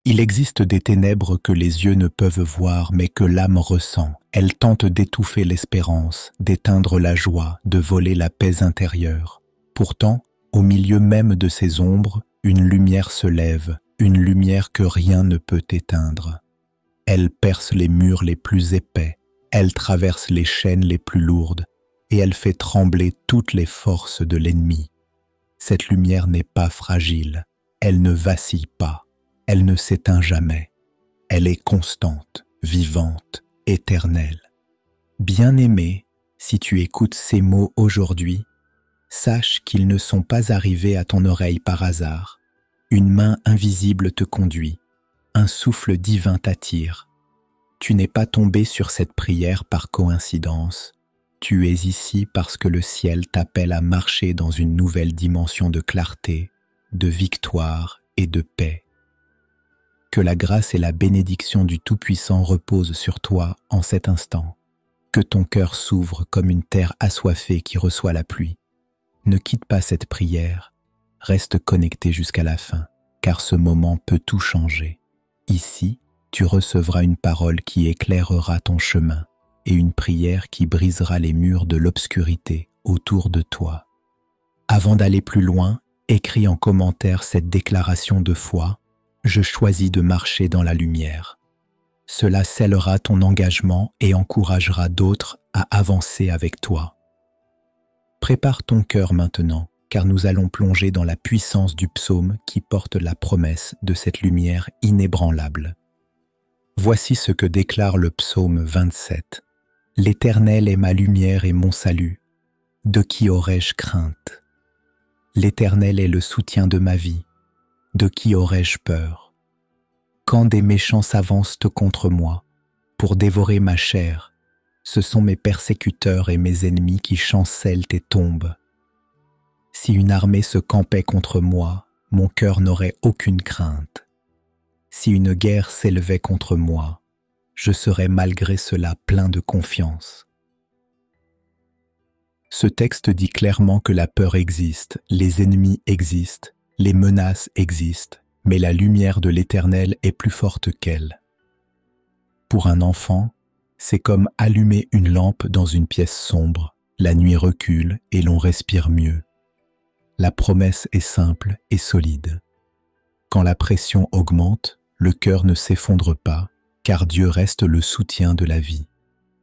Il existe des ténèbres que les yeux ne peuvent voir mais que l'âme ressent. Elles tentent d'étouffer l'espérance, d'éteindre la joie, de voler la paix intérieure. Pourtant, au milieu même de ces ombres, une lumière se lève, une lumière que rien ne peut éteindre. Elle perce les murs les plus épais, elle traverse les chaînes les plus lourdes, et elle fait trembler toutes les forces de l'ennemi. Cette lumière n'est pas fragile, elle ne vacille pas, elle ne s'éteint jamais. Elle est constante, vivante, éternelle. Bien-aimé, si tu écoutes ces mots aujourd'hui, sache qu'ils ne sont pas arrivés à ton oreille par hasard. Une main invisible te conduit, un souffle divin t'attire. Tu n'es pas tombé sur cette prière par coïncidence. Tu es ici parce que le ciel t'appelle à marcher dans une nouvelle dimension de clarté, de victoire et de paix. Que la grâce et la bénédiction du Tout-Puissant reposent sur toi en cet instant. Que ton cœur s'ouvre comme une terre assoiffée qui reçoit la pluie. Ne quitte pas cette prière, reste connecté jusqu'à la fin, car ce moment peut tout changer. Ici, tu recevras une parole qui éclairera ton chemin et une prière qui brisera les murs de l'obscurité autour de toi. Avant d'aller plus loin, écris en commentaire cette déclaration de foi. Je choisis de marcher dans la lumière. Cela scellera ton engagement et encouragera d'autres à avancer avec toi. Prépare ton cœur maintenant, car nous allons plonger dans la puissance du psaume qui porte la promesse de cette lumière inébranlable. Voici ce que déclare le psaume 27. « L'Éternel est ma lumière et mon salut. De qui aurais-je crainte? L'Éternel est le soutien de ma vie. De qui aurais-je peur? Quand des méchants s'avancent contre moi, pour dévorer ma chair, ce sont mes persécuteurs et mes ennemis qui chancellent et tombent. Si une armée se campait contre moi, mon cœur n'aurait aucune crainte. Si une guerre s'élevait contre moi, je serais malgré cela plein de confiance. » Ce texte dit clairement que la peur existe, les ennemis existent, les menaces existent, mais la lumière de l'Éternel est plus forte qu'elle. Pour un enfant, c'est comme allumer une lampe dans une pièce sombre. La nuit recule et l'on respire mieux. La promesse est simple et solide. Quand la pression augmente, le cœur ne s'effondre pas, car Dieu reste le soutien de la vie.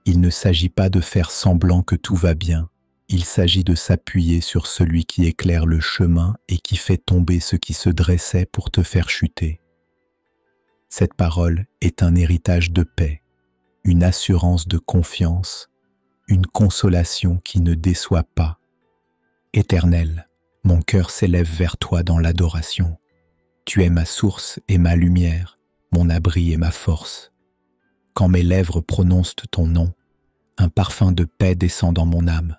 Il ne s'agit pas de faire semblant que tout va bien. Il s'agit de s'appuyer sur celui qui éclaire le chemin et qui fait tomber ce qui se dressait pour te faire chuter. Cette parole est un héritage de paix, une assurance de confiance, une consolation qui ne déçoit pas. Éternel, mon cœur s'élève vers toi dans l'adoration. Tu es ma source et ma lumière, mon abri et ma force. Quand mes lèvres prononcent ton nom, un parfum de paix descend dans mon âme.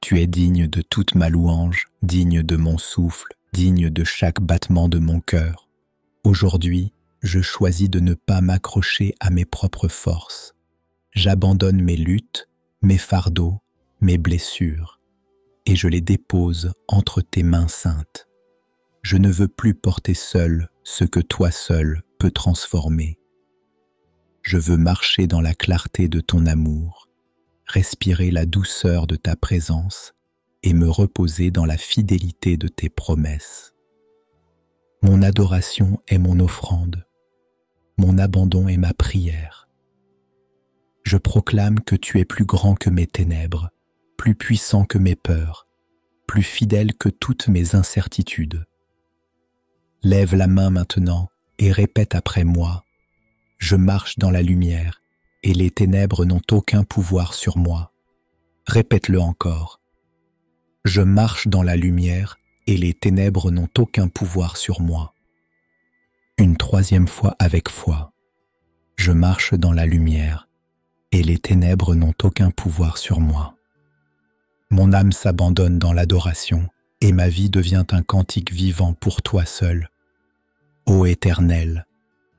Tu es digne de toute ma louange, digne de mon souffle, digne de chaque battement de mon cœur. Aujourd'hui, je choisis de ne pas m'accrocher à mes propres forces. J'abandonne mes luttes, mes fardeaux, mes blessures, et je les dépose entre tes mains saintes. Je ne veux plus porter seul ce que toi seul peux transformer. Je veux marcher dans la clarté de ton amour, respirer la douceur de ta présence et me reposer dans la fidélité de tes promesses. Mon adoration est mon offrande, mon abandon est ma prière. Je proclame que tu es plus grand que mes ténèbres, plus puissant que mes peurs, plus fidèle que toutes mes incertitudes. Lève la main maintenant et répète après moi. Je marche dans la lumière et les ténèbres n'ont aucun pouvoir sur moi. Répète-le encore. Je marche dans la lumière et les ténèbres n'ont aucun pouvoir sur moi. Une troisième fois avec foi. Je marche dans la lumière et les ténèbres n'ont aucun pouvoir sur moi. Mon âme s'abandonne dans l'adoration et ma vie devient un cantique vivant pour toi seul. Ô Éternel,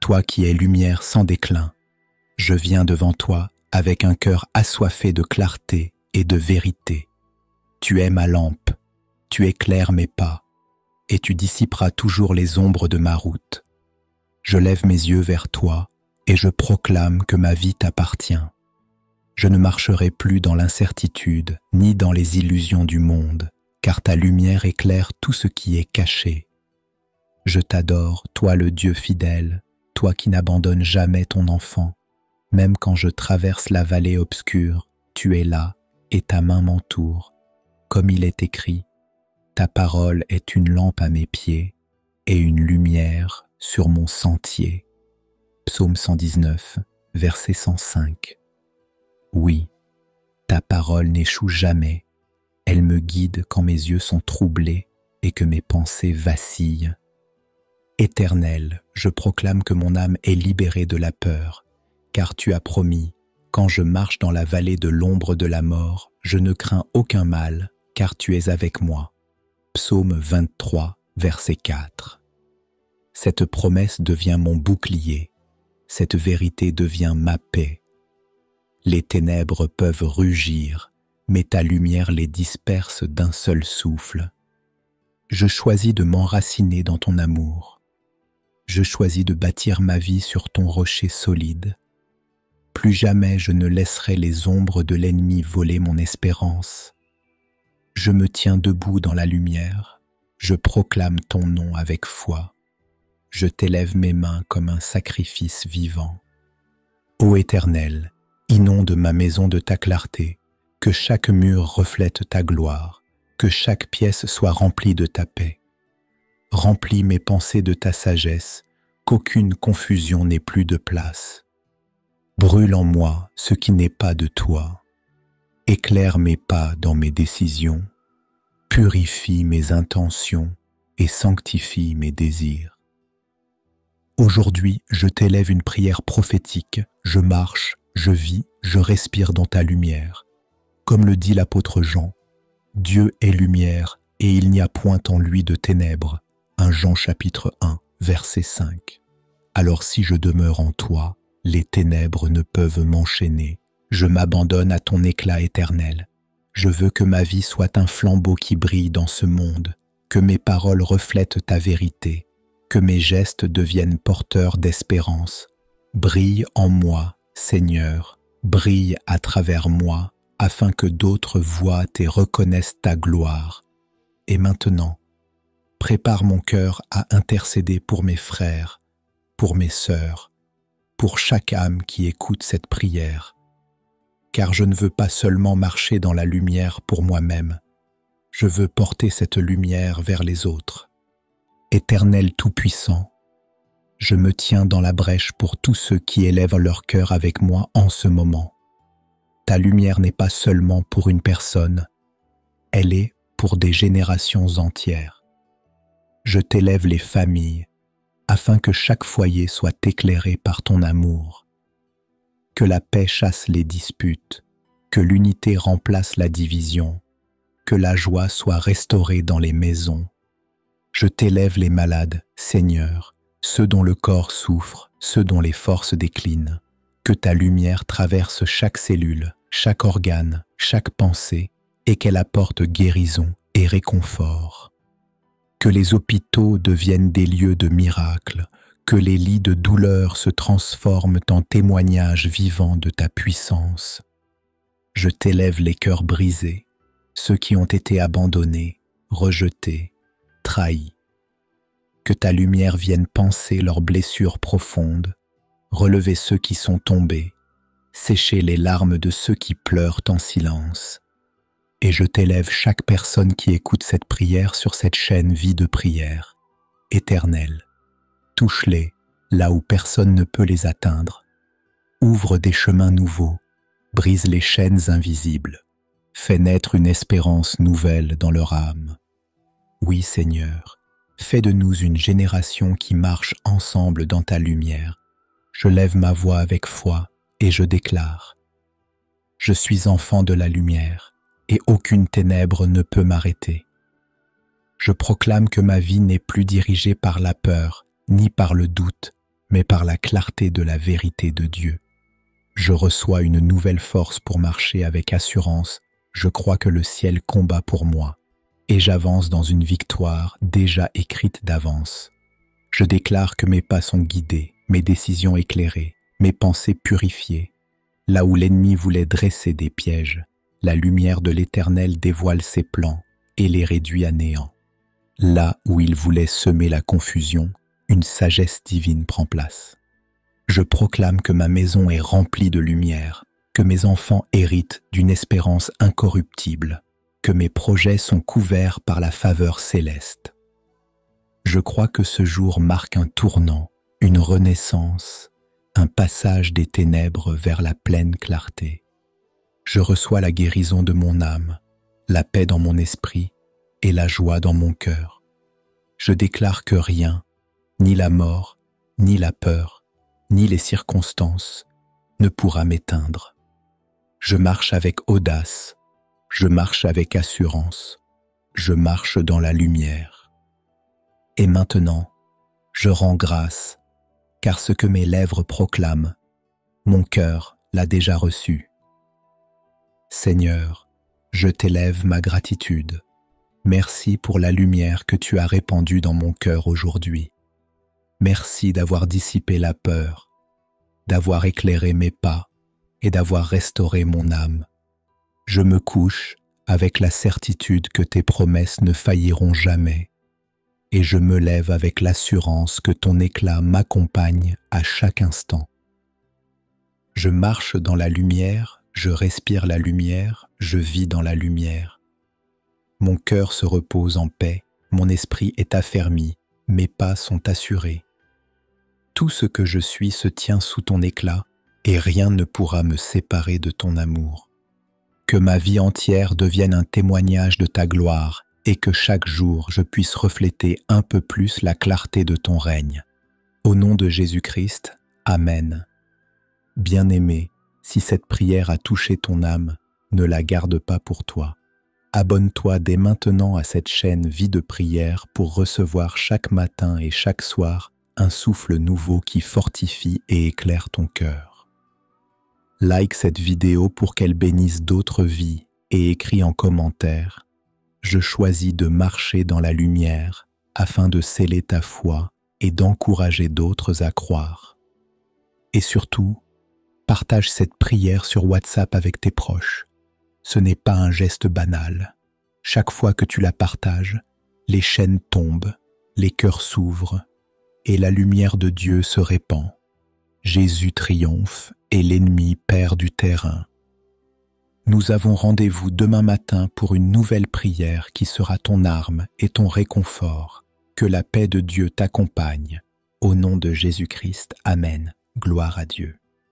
toi qui es lumière sans déclin, je viens devant toi avec un cœur assoiffé de clarté et de vérité. Tu es ma lampe, tu éclaires mes pas, et tu dissiperas toujours les ombres de ma route. Je lève mes yeux vers toi et je proclame que ma vie t'appartient. Je ne marcherai plus dans l'incertitude ni dans les illusions du monde, car ta lumière éclaire tout ce qui est caché. Je t'adore, toi le Dieu fidèle, toi qui n'abandonnes jamais ton enfant. Même quand je traverse la vallée obscure, tu es là et ta main m'entoure. Comme il est écrit, ta parole est une lampe à mes pieds et une lumière sur mon sentier. Psaume 119, verset 105. Oui, ta parole n'échoue jamais. Elle me guide quand mes yeux sont troublés et que mes pensées vacillent. Éternel, je proclame que mon âme est libérée de la peur, car tu as promis, quand je marche dans la vallée de l'ombre de la mort, je ne crains aucun mal, car tu es avec moi. Psaume 23, verset 4. Cette promesse devient mon bouclier, cette vérité devient ma paix. Les ténèbres peuvent rugir, mais ta lumière les disperse d'un seul souffle. Je choisis de m'enraciner dans ton amour. Je choisis de bâtir ma vie sur ton rocher solide. Plus jamais je ne laisserai les ombres de l'ennemi voler mon espérance. Je me tiens debout dans la lumière. Je proclame ton nom avec foi. Je t'élève mes mains comme un sacrifice vivant. Ô Éternel, inonde ma maison de ta clarté, que chaque mur reflète ta gloire, que chaque pièce soit remplie de ta paix. Remplis mes pensées de ta sagesse, qu'aucune confusion n'ait plus de place. Brûle en moi ce qui n'est pas de toi. Éclaire mes pas dans mes décisions. Purifie mes intentions et sanctifie mes désirs. Aujourd'hui, je t'élève une prière prophétique. Je marche, je vis, je respire dans ta lumière. Comme le dit l'apôtre Jean, Dieu est lumière et il n'y a point en lui de ténèbres. 1 Jean chapitre 1, verset 5. Alors si je demeure en toi, les ténèbres ne peuvent m'enchaîner. Je m'abandonne à ton éclat éternel. Je veux que ma vie soit un flambeau qui brille dans ce monde, que mes paroles reflètent ta vérité, que mes gestes deviennent porteurs d'espérance. Brille en moi, Seigneur, brille à travers moi, afin que d'autres voient et reconnaissent ta gloire. Et maintenant, prépare mon cœur à intercéder pour mes frères, pour mes sœurs, pour chaque âme qui écoute cette prière. Car je ne veux pas seulement marcher dans la lumière pour moi-même, je veux porter cette lumière vers les autres. Éternel Tout-Puissant, je me tiens dans la brèche pour tous ceux qui élèvent leur cœur avec moi en ce moment. Ta lumière n'est pas seulement pour une personne, elle est pour des générations entières. Je t'élève les familles, afin que chaque foyer soit éclairé par ton amour. Que la paix chasse les disputes, que l'unité remplace la division, que la joie soit restaurée dans les maisons. Je t'élève les malades, Seigneur, ceux dont le corps souffre, ceux dont les forces déclinent. Que ta lumière traverse chaque cellule, chaque organe, chaque pensée, et qu'elle apporte guérison et réconfort. Que les hôpitaux deviennent des lieux de miracles, que les lits de douleur se transforment en témoignages vivants de ta puissance. Je t'élève les cœurs brisés, ceux qui ont été abandonnés, rejetés, trahis. Que ta lumière vienne panser leurs blessures profondes, relever ceux qui sont tombés, sécher les larmes de ceux qui pleurent en silence. Et je t'élève chaque personne qui écoute cette prière sur cette chaîne Vie de prière. Éternel, touche-les là où personne ne peut les atteindre. Ouvre des chemins nouveaux, brise les chaînes invisibles, fais naître une espérance nouvelle dans leur âme. Oui, Seigneur, fais de nous une génération qui marche ensemble dans ta lumière. Je lève ma voix avec foi et je déclare: je suis enfant de la lumière et aucune ténèbre ne peut m'arrêter. Je proclame que ma vie n'est plus dirigée par la peur ni par le doute, mais par la clarté de la vérité de Dieu. Je reçois une nouvelle force pour marcher avec assurance. Je crois que le ciel combat pour moi et j'avance dans une victoire déjà écrite d'avance. Je déclare que mes pas sont guidés, mes décisions éclairées, mes pensées purifiées. Là où l'ennemi voulait dresser des pièges, la lumière de l'Éternel dévoile ses plans et les réduit à néant. Là où il voulait semer la confusion, une sagesse divine prend place. Je proclame que ma maison est remplie de lumière, que mes enfants héritent d'une espérance incorruptible, que mes projets sont couverts par la faveur céleste. Je crois que ce jour marque un tournant, une renaissance, un passage des ténèbres vers la pleine clarté. Je reçois la guérison de mon âme, la paix dans mon esprit et la joie dans mon cœur. Je déclare que rien, ni la mort, ni la peur, ni les circonstances, ne pourra m'éteindre. Je marche avec audace, je marche avec assurance, je marche dans la lumière. Et maintenant, je rends grâce, car ce que mes lèvres proclament, mon cœur l'a déjà reçu. Seigneur, je t'élève ma gratitude. Merci pour la lumière que tu as répandue dans mon cœur aujourd'hui. Merci d'avoir dissipé la peur, d'avoir éclairé mes pas et d'avoir restauré mon âme. Je me couche avec la certitude que tes promesses ne failliront jamais, et je me lève avec l'assurance que ton éclat m'accompagne à chaque instant. Je marche dans la lumière, je respire la lumière, je vis dans la lumière. Mon cœur se repose en paix, mon esprit est affermi, mes pas sont assurés. Tout ce que je suis se tient sous ton éclat, et rien ne pourra me séparer de ton amour. Que ma vie entière devienne un témoignage de ta gloire, et que chaque jour je puisse refléter un peu plus la clarté de ton règne. Au nom de Jésus-Christ, Amen. Bien-aimé, si cette prière a touché ton âme, ne la garde pas pour toi. Abonne-toi dès maintenant à cette chaîne Vie de prière pour recevoir chaque matin et chaque soir un souffle nouveau qui fortifie et éclaire ton cœur. Like cette vidéo pour qu'elle bénisse d'autres vies et écris en commentaire « Je choisis de marcher dans la lumière afin de sceller ta foi et d'encourager d'autres à croire. » Et surtout, partage cette prière sur WhatsApp avec tes proches. Ce n'est pas un geste banal. Chaque fois que tu la partages, les chaînes tombent, les cœurs s'ouvrent et la lumière de Dieu se répand. Jésus triomphe et l'ennemi perd du terrain. Nous avons rendez-vous demain matin pour une nouvelle prière qui sera ton arme et ton réconfort. Que la paix de Dieu t'accompagne. Au nom de Jésus-Christ, Amen. Gloire à Dieu.